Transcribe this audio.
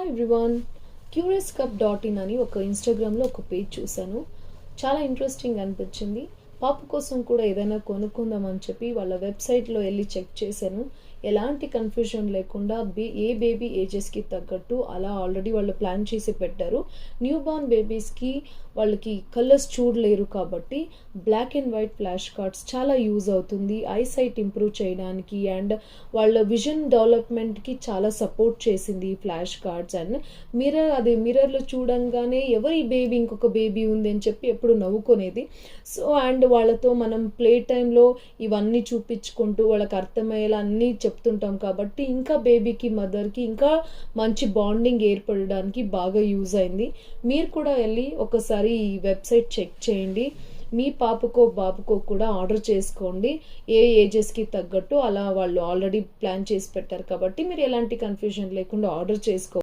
Hi everyone, curiouscup.in అని ఒక ఇన్స్టాగ్రామ్లో ఒక పేజ్ చూశాను. చాలా ఇంట్రెస్టింగ్ అనిపించింది. పాప కోసం కూడా ఏదైనా కొనుక్కుందామని చెప్పి వాళ్ళ వెబ్సైట్లో వెళ్ళి చెక్ చేశాను. ఎలాంటి కన్ఫ్యూజన్ లేకుండా ఏ బేబీ ఏజెస్కి తగ్గట్టు అలా ఆల్రెడీ వాళ్ళు ప్లాన్ చేసి పెట్టారు. న్యూ బార్న్ బేబీస్కి వాళ్ళకి కలర్స్ చూడలేరు కాబట్టి black and white flash cards చాలా యూజ్ అవుతుంది. ఐసైట్ ఇంప్రూవ్ చేయడానికి అండ్ వాళ్ళ విజన్ డెవలప్మెంట్కి చాలా సపోర్ట్ చేసింది ఈ ఫ్లాష్ కార్డ్స్. అండ్ మిర్రర్లో చూడంగానే ఎవరి బేబీ ఇంకొక బేబీ ఉంది అని చెప్పి ఎప్పుడు నవ్వుకునేది. సో అండ్ వాళ్ళతో మనం ప్లే టైంలో ఇవన్నీ చూపించుకుంటూ వాళ్ళకి అర్థమయ్యేలా అన్నీ చెప్తుంటాం కాబట్టి ఇంకా బేబీకి మదర్కి ఇంకా మంచి బాండింగ్ ఏర్పడడానికి బాగా యూజ్ అయింది. మీరు కూడా వెళ్ళి ఒకసారి ఈ వెబ్సైట్ చెక్ చేయండి. మీ పాపకో బాబుకో కూడా ఆర్డర్ చేసుకోండి. ఏ ఏజెస్కి తగ్గట్టు అలా వాళ్ళు ఆల్రెడీ ప్లాన్ చేసి పెట్టారు కాబట్టి మీరు ఎలాంటి కన్ఫ్యూజన్ లేకుండా ఆర్డర్ చేసుకో.